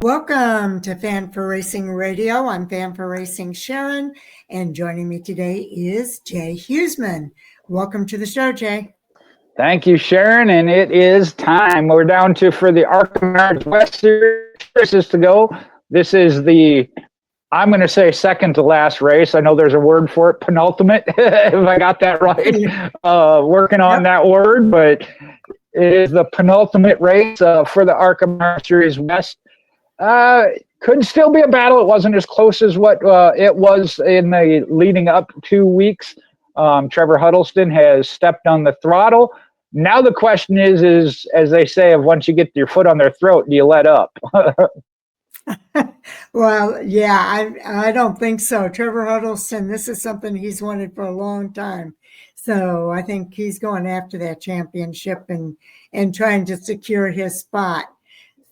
Welcome to Fan for Racing Radio. I'm Fan for Racing Sharon, and joining me today is Jay Huseman. Welcome to the show, Jay. Thank you, Sharon, and it is time. We're down to, for the ARCA West Series to go. This is the, I'm going to say second to last race. I know there's a word for it, penultimate, if I got that right. Working on that word, but it is the penultimate race for the ARCA Series West. Could still be a battle. It wasn't as close as what it was in the leading up 2 weeks. Trevor Huddleston has stepped on the throttle. Now the question is, as they say, once you get your foot on their throat, do you let up? Well, yeah, I don't think so. Trevor Huddleston, this is something he's wanted for a long time. So I think he's going after that championship and trying to secure his spot.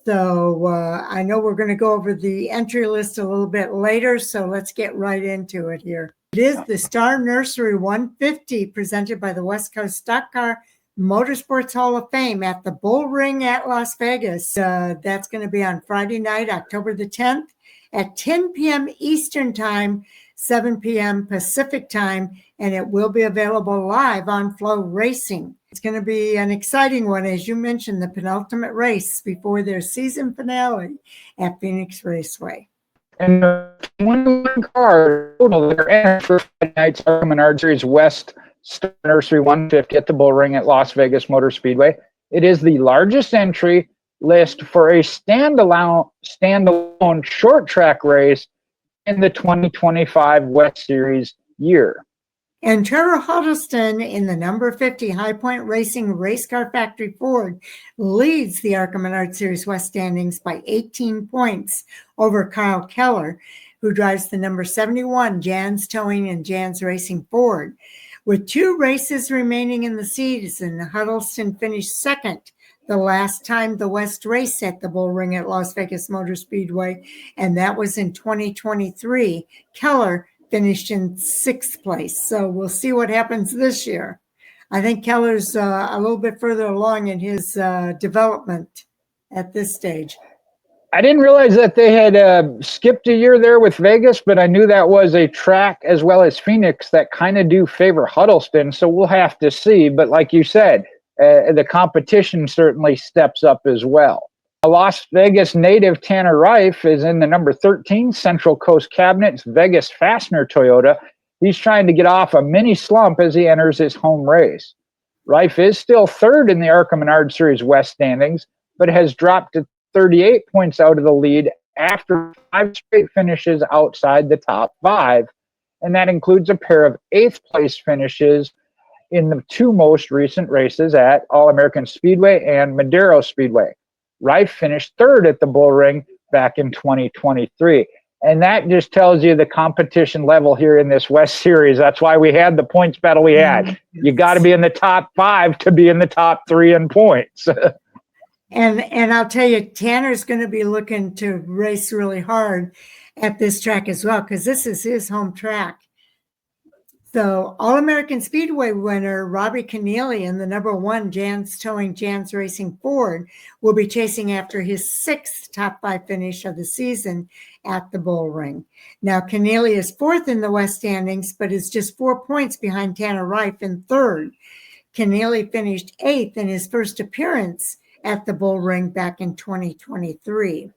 So I know we're going to go over the entry list a little bit later, so let's get right into it here. It is the Star Nursery 150 presented by the West Coast Stock Car Motorsports Hall of Fame at the Bullring at Las Vegas. That's going to be on Friday night, October the 10th at 10 p.m. Eastern Time, 7 p.m. Pacific Time, and it will be available live on Flow Racing. It's going to be an exciting one, as you mentioned, the penultimate race before their season finale at Phoenix Raceway. And 21 cars total that are entered for Friday night's ARCA Series West Star Nursery 150 at the Bullring at Las Vegas Motor Speedway. It is the largest entry list for a standalone short track race in the 2025 West Series year. And Trevor Huddleston in the number 50 High Point Racing Race Car Factory Ford leads the ARCA Series West standings by 18 points over Kyle Keller, who drives the number 71 Jan's Towing and Jan's Racing Ford. With 2 races remaining in the season, Huddleston finished second the last time the West raced at the Bullring at Las Vegas Motor Speedway, and that was in 2023. Keller finished in 6th place, so we'll see what happens this year. I think Keller's a little bit further along in his development at this stage. I didn't realize that they had skipped a year there with Vegas, but I knew that was a track as well as Phoenix that kind of do favor Huddleston, so we'll have to see. But like you said, the competition certainly steps up as well. A Las Vegas native, Tanner Reif, is in the number 13 Central Coast Cabinet's Vegas Fastener Toyota. He's trying to get off a mini slump as he enters his home race. Reif is still third in the ARCA Series West standings, but has dropped to 38 points out of the lead after 5 straight finishes outside the top 5, and that includes a pair of 8th place finishes in the 2 most recent races at All-American Speedway and Madero Speedway. Reif finished 3rd at the Bullring back in 2023, and that just tells you the competition level here in this West Series. That's why we had the points battle we had. You got to be in the top 5 to be in the top 3 in points. And I'll tell you, Tanner's going to be looking to race really hard at this track as well, because this is his home track. So All-American Speedway winner Robbie Kennealy in the number 1 Jan's Towing, Jan's Racing Ford will be chasing after his 6th top 5 finish of the season at the Bullring. Now, Kennealy is 4th in the West standings, but is just 4 points behind Tanner Reif in 3rd. Kennealy finished 8th in his first appearance at the Bullring back in 2023.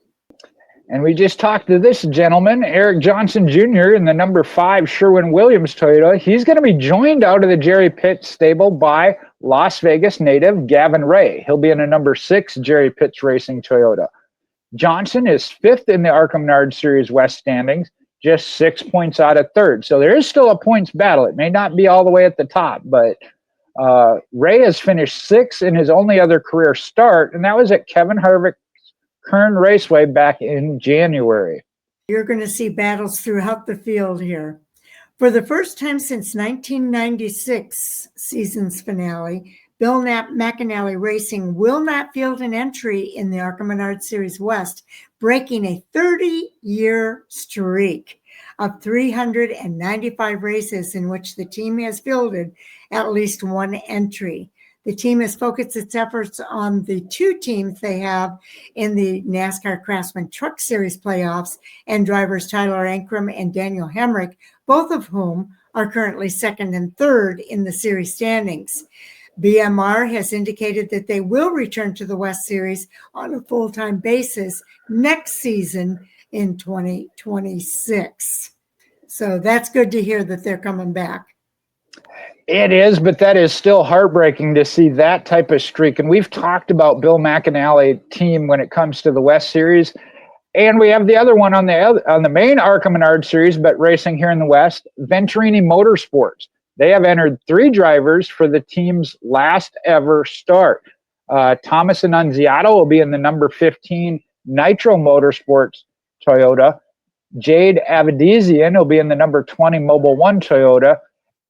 And we just talked to this gentleman, Eric Johnson Jr. in the number 5 Sherwin-Williams Toyota. He's going to be joined out of the Jerry Pitts stable by Las Vegas native Gavin Ray. He'll be in a number 6 Jerry Pitts Racing Toyota. Johnson is 5th in the ARCA Series West standings, just 6 points out of 3rd. So there is still a points battle. It may not be all the way at the top, but Ray has finished 6th in his only other career start, and that was at Kevin Harvick's Kern Raceway back in January. You're going to see battles throughout the field here. For the first time since 1996 season's finale, Bill McAnally Racing will not field an entry in the ARCA Series West, breaking a 30-year streak of 395 races in which the team has fielded at least one entry. The team has focused its efforts on the two teams they have in the NASCAR Craftsman Truck Series playoffs, and drivers Tyler Ankrum and Daniel Hemrick, both of whom are currently second and third in the series standings. BMR has indicated that they will return to the West Series on a full-time basis next season in 2026. So that's good to hear that they're coming back. It is, but that is still heartbreaking to see that type of streak. And we've talked about Bill McAnally team when it comes to the West Series. And we have the other one on the main ARCA Menard Series, but racing here in the West, Venturini Motorsports. They have entered 3 drivers for the team's last ever start. Thomas Annunziato will be in the number 15 Nitro Motorsports Toyota. Jade Avedizian will be in the number 20 Mobil 1 Toyota.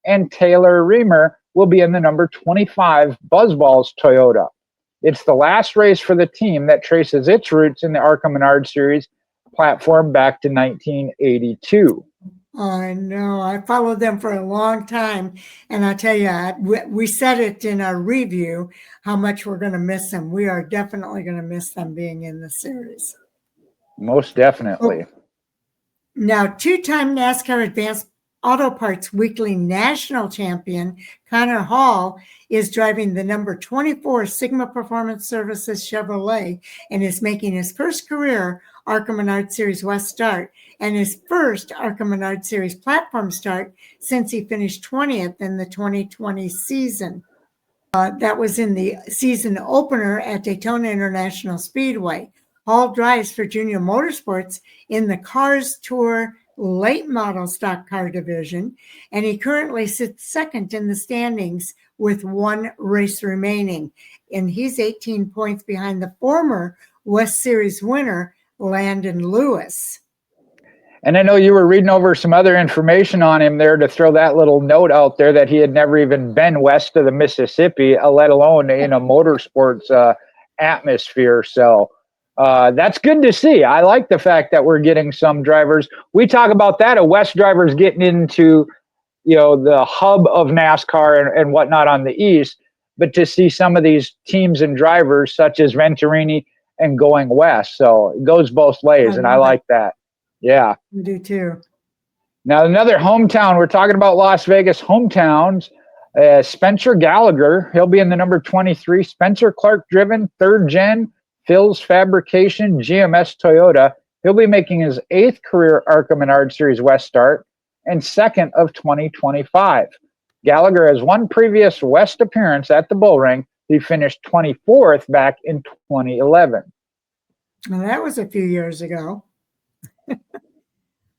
And Taylor Reamer will be in the number 25 Buzzballs Toyota. It's the last race for the team that traces its roots in the ARCA Menard Series platform back to 1982. I know. I followed them for a long time. And I tell you, we said it in our review, how much we're going to miss them. We are definitely going to miss them being in the series. Most definitely. Oh. Now, two-time NASCAR Advanced Auto Parts Weekly National Champion Connor Hall is driving the number 24 Sigma Performance Services Chevrolet and is making his first career ARCA Menard Series West start and his first ARCA Menard Series platform start since he finished 20th in the 2020 season. That was in the season opener at Daytona International Speedway. Hall drives for Junior Motorsports in the Cars Tour late model stock car division, and he currently sits second in the standings with 1 race remaining. And he's 18 points behind the former West Series winner, Landon Lewis. And I know you were reading over some other information on him there to throw that little note out there that he had never even been west of the Mississippi, let alone in a motorsports atmosphere. So that's good to see. I like the fact that we're getting some drivers. We talk about that, a West drivers getting into, the hub of NASCAR and whatnot on the East, but to see some of these teams and drivers such as Venturini and going west. So it goes both ways, and I like that. Yeah. I do too. Now, another hometown, we're talking about Las Vegas hometowns, Spencer Gallagher. He'll be in the number 23 Spencer Clark driven 3rd gen Phil's Fabrication GMS Toyota. He'll be making his 8th career ARCA Menard Series West start and 2nd of 2025. Gallagher has 1 previous West appearance at the Bullring. He finished 24th back in 2011. Well, that was a few years ago.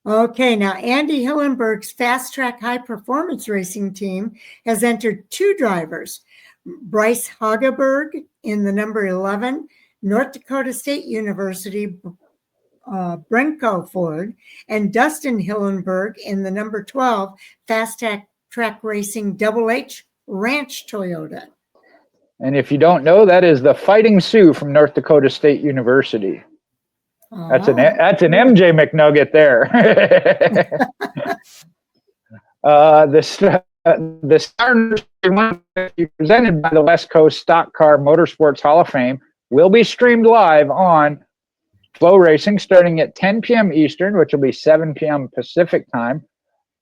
Okay, now Andy Hillenberg's Fast Track High Performance Racing team has entered 2 drivers. Bryce Hageberg in the number 11 North Dakota State University Brenco Ford, and Dustin Hillenberg in the number 12 Fast Track Racing Double H Ranch Toyota. And if you don't know, that is the Fighting Sioux from North Dakota State University. That's an MJ McNugget there. The Star Nursery, presented by the West Coast Stock Car Motorsports Hall of Fame, will be streamed live on Flow Racing starting at 10 p.m. Eastern, which will be 7 p.m. Pacific time,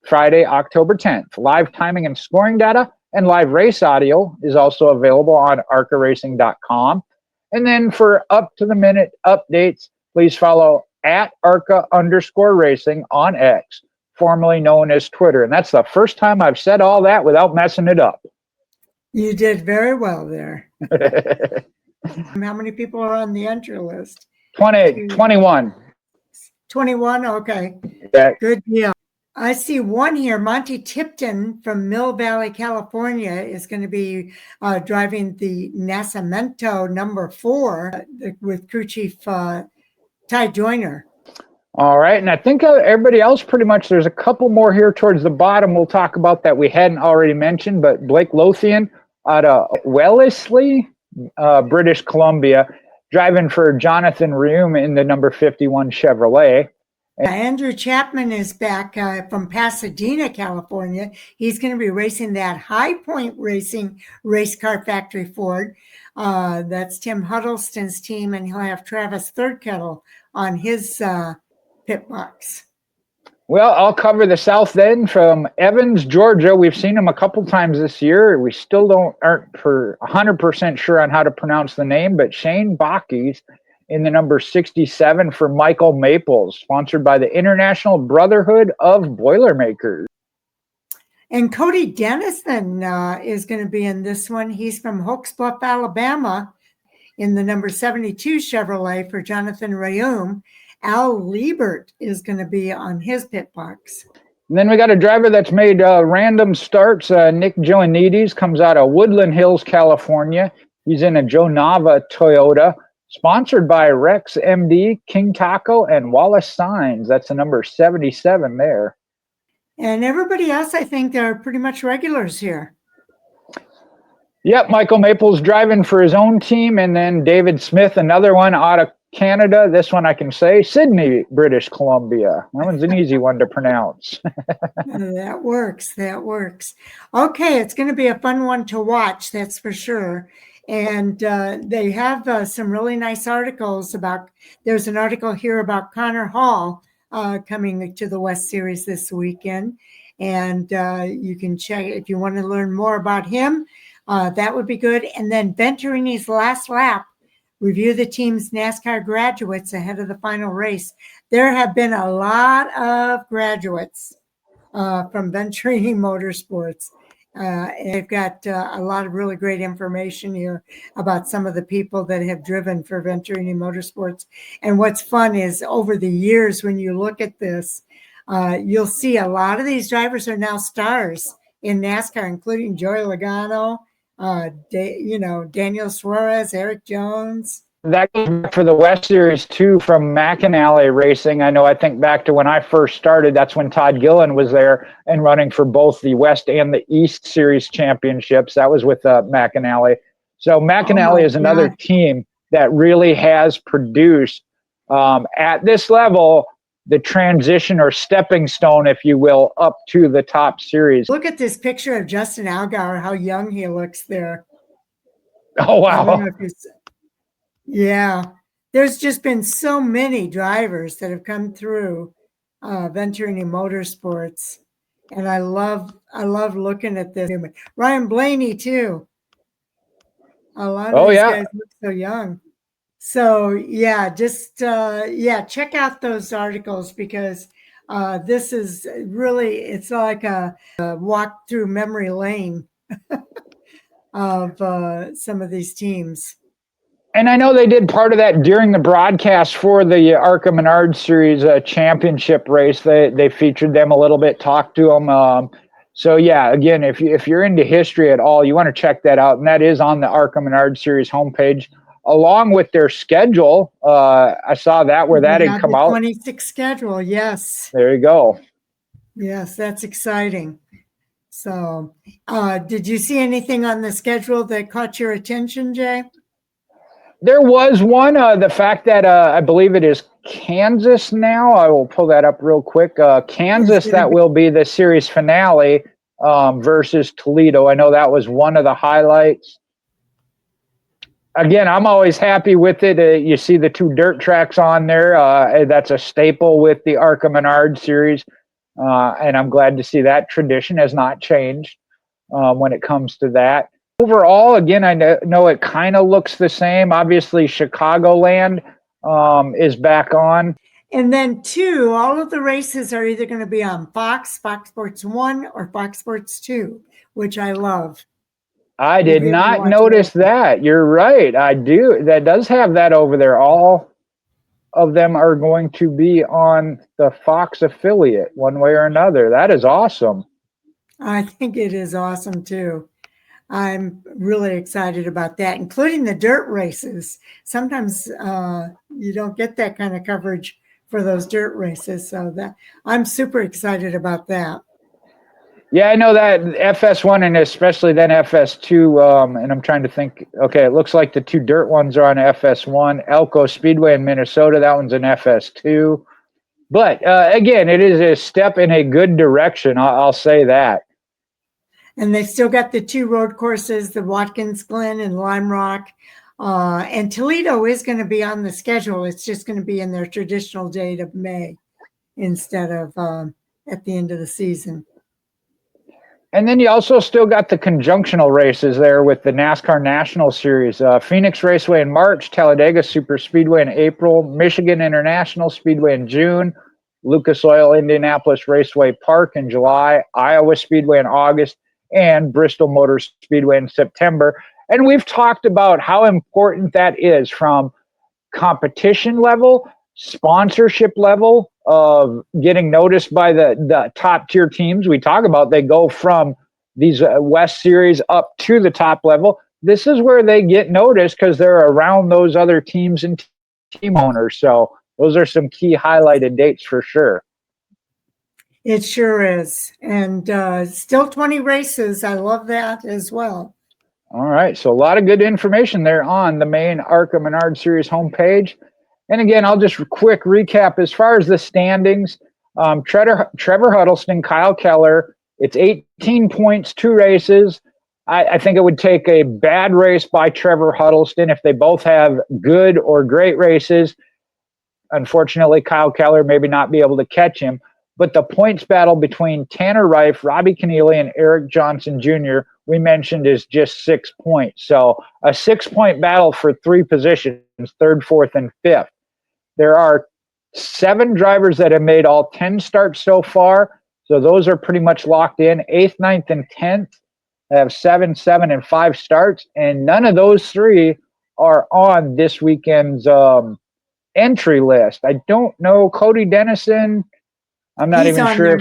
Friday, October 10th. Live timing and scoring data and live race audio is also available on arcaracing.com. And then for up-to-the-minute updates, please follow at ARCA_racing on X, formerly known as Twitter. And that's the first time I've said all that without messing it up. You did very well there. How many people are on the entry list? 21. 21, okay. Yeah. Good deal. I see one here. Monty Tipton from Mill Valley, California is going to be driving the Nacimiento number 4 with crew chief Ty Joyner. All right. And I think everybody else pretty much, there's a couple more here towards the bottom we'll talk about that we hadn't already mentioned, but Blake Lothian out of Wellesley, British Columbia, driving for Jonathan Reume in the number 51 Chevrolet. Andrew Chapman is back from Pasadena, California. He's going to be racing that High Point Racing Race Car Factory Ford. That's Tim Huddleston's team, and he'll have Travis Thirdkettle on his pit box. Well, I'll cover the South End from Evans, Georgia. We've seen him a couple times this year. We still aren't for 100% sure on how to pronounce the name, but Shane Backe's in the number 67 for Michael Maples, sponsored by the International Brotherhood of Boilermakers. And Cody Dennison is going to be in this one. He's from Hokes Bluff, Alabama, in the number 72 Chevrolet for Jonathan Rayum. Al Liebert is going to be on his pit box. And then we got a driver that's made random starts. Nick Joanides comes out of Woodland Hills, California. He's in a Joe Nava Toyota, sponsored by Rex MD, King Taco, and Wallace Signs. That's the number 77 there. And everybody else, I think, they're pretty much regulars here. Yep, Michael Maples driving for his own team, and then David Smith, another one out of Canada. This one I can say, Sydney, British Columbia. That one's an easy one to pronounce. That works. That works. Okay, it's going to be a fun one to watch, that's for sure. And they have some really nice articles about, there's an article here about Connor Hall coming to the West Series this weekend. And you can check, if you want to learn more about him, that would be good. And then Venturini's last lap, review the team's NASCAR graduates ahead of the final race. There have been a lot of graduates from Venturini Motorsports. They've got a lot of really great information here about some of the people that have driven for Venturini Motorsports. And what's fun is over the years, when you look at this, you'll see a lot of these drivers are now stars in NASCAR, including Joey Logano, Daniel Suarez, Eric Jones. That goes back for the West Series too, from McAnally Racing. I think back to when I first started. That's when Todd Gillen was there and running for both the West and the East Series championships. That was with McAnally. So McAnally is another team that really has produced at this level the transition or stepping stone, if you will, up to the top series. Look at this picture of Justin Allgaier, how young he looks there. Oh, wow. Yeah, there's just been so many drivers that have come through Venturini Motorsports, and I love looking at this. Ryan Blaney too. A lot of these guys look so young. So yeah, just check out those articles, because this is really, it's like a walk through memory lane of some of these teams. And I know they did part of that during the broadcast for the ARCA Menard Series championship race. They featured them a little bit, talked to them. So yeah, again, if you're into history at all, you want to check that out, and that is on the ARCA Menard Series homepage, along with their schedule. I saw that where that had come out. 26 schedule, yes. There you go. Yes, that's exciting. So, did you see anything on the schedule that caught your attention, Jay? There was one, the fact that I believe it is Kansas now. I will pull that up real quick. Kansas, that will be the series finale versus Toledo. I know that was one of the highlights. Again, I'm always happy with it. You see the two dirt tracks on there. That's a staple with the ARCA Menard Series. And I'm glad to see that tradition has not changed when it comes to that. Overall, again, I know it kind of looks the same. Obviously, Chicagoland is back on. And then two, all of the races are either going to be on Fox Sports 1 or Fox Sports 2, which I love. I did not notice that. You're right. I do. That does have that over there. All of them are going to be on the Fox affiliate one way or another. That is awesome. I think it is awesome too. I'm really excited about that, including the dirt races. Sometimes you don't get that kind of coverage for those dirt races. So that I'm super excited about that. Yeah, I know that FS1 and especially then FS2. And I'm trying to think. Okay, it looks like the two dirt ones are on FS1. Elko Speedway in Minnesota, that one's in FS2. But again, it is a step in a good direction. I'll say that. And they've still got the 2 road courses, the Watkins Glen and Lime Rock. And Toledo is going to be on the schedule. It's just going to be in their traditional date of May instead of at the end of the season. And then you also still got the conjunctional races there with the NASCAR National Series. Phoenix Raceway in March, Talladega Super Speedway in April, Michigan International Speedway in June, Lucas Oil Indianapolis Raceway Park in July, Iowa Speedway in August, and Bristol Motor Speedway in September. And we've talked about how important that is from competition level, sponsorship level, of getting noticed by the top tier teams. We talk about they go from these West Series up to the top level. This is where they get noticed because they're around those other teams and team owners. So those are some key highlighted dates for sure. It sure is. And still 20 races. I love that as well. All right. So a lot of good information there on the main ARCA Menard Series homepage. And again, I'll just quick recap as far as the standings. Trevor Huddleston, Kyle Keller, it's 18 points, 2 races. I think it would take a bad race by Trevor Huddleston if they both have good or great races. Unfortunately, Kyle Keller maybe not be able to catch him. But the points battle between Tanner Reif, Robbie Kennealy, and Eric Johnson Jr., we mentioned, is just 6 points. So a 6-point battle for 3 positions, 3rd, 4th, and 5th. There are 7 drivers that have made all 10 starts so far. So those are pretty much locked in. 8th, 9th, and 10th have 7, 7, and 5 starts. And none of those 3 are on this weekend's entry list. I don't know. Cody Dennison, I'm not even sure.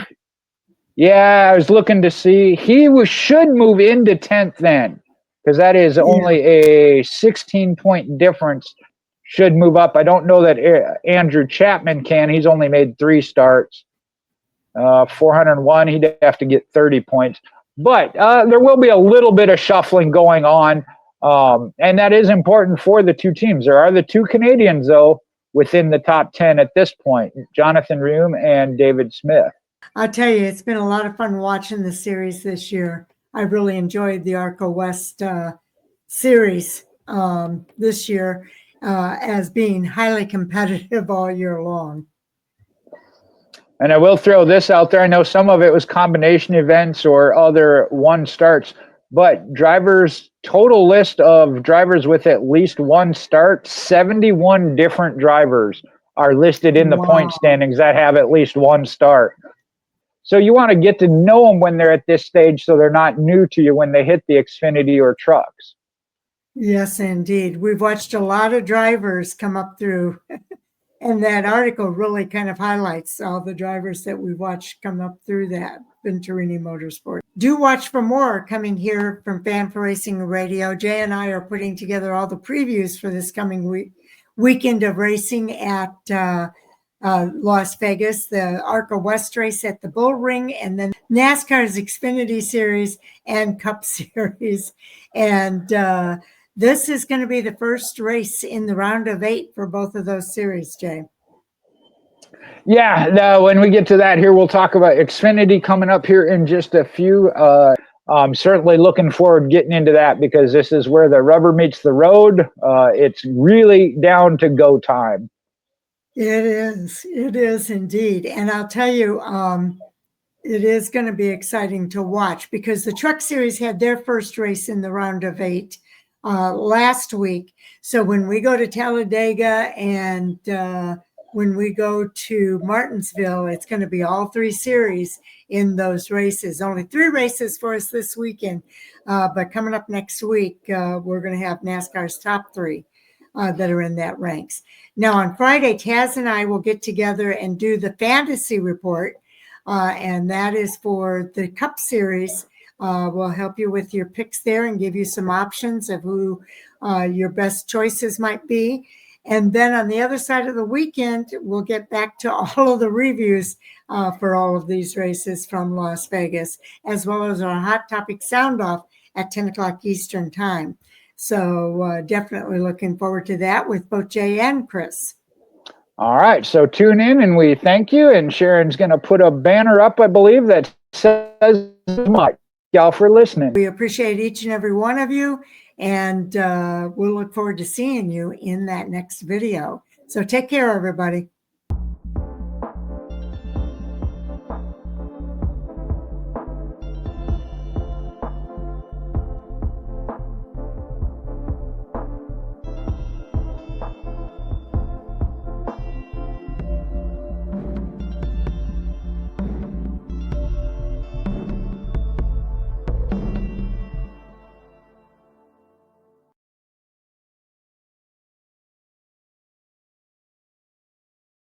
Yeah, I was looking to see. He should move into 10th then, because that is only a 16-point difference. Should move up. I don't know that Andrew Chapman can. He's only made 3 starts. 401, he'd have to get 30 points. But there will be a little bit of shuffling going on, and that is important for the 2 teams. There are the 2 Canadians, though, within the top 10 at this point, Jonathan Rheaume and David Smith. I'll tell you, it's been a lot of fun watching the series this year. I really enjoyed the ARCA West Series this year as being highly competitive all year long. And I will throw this out there. I know some of it was combination events or other 1 starts, but total list of drivers with at least 1 start, 71 different drivers are listed in the point standings that have at least 1 start. So you want to get to know them when they're at this stage so they're not new to you when they hit the Xfinity or trucks. Yes, indeed. We've watched a lot of drivers come up through, and that article really kind of highlights all the drivers that we watched come up through that Venturini Motorsport. Do watch for more coming here from Fan for Racing Radio. Jay and I are putting together all the previews for this coming weekend of racing at Las Vegas, the ARCA West race at the Bullring, and then NASCAR's Xfinity Series and Cup Series. And this is going to be the first race in the round of 8 for both of those series, Jay. Yeah, when we get to that here, we'll talk about Xfinity coming up here in just a few. I'm certainly looking forward to getting into that because this is where the rubber meets the road. It's really down to go time. It is indeed. And I'll tell you, it is going to be exciting to watch because the Truck Series had their first race in the round of 8 last week. So when we go to Talladega and when we go to Martinsville, it's going to be all 3 series in those races. Only 3 races for us this weekend. But coming up next week, we're going to have NASCAR's top 3 that are in that ranks. Now on Friday, Taz and I will get together and do the fantasy report. And that is for the Cup Series. We'll help you with your picks there and give you some options of who your best choices might be. And then on the other side of the weekend, we'll get back to all of the reviews for all of these races from Las Vegas, as well as our Hot Topic Sound Off at 10 o'clock Eastern Time. So definitely looking forward to that with both Jay and Chris. All right, so tune in and we thank you. And Sharon's going to put a banner up, I believe, that says much. Y'all for listening. We appreciate each and every one of you, and we'll look forward to seeing you in that next video. So take care, everybody.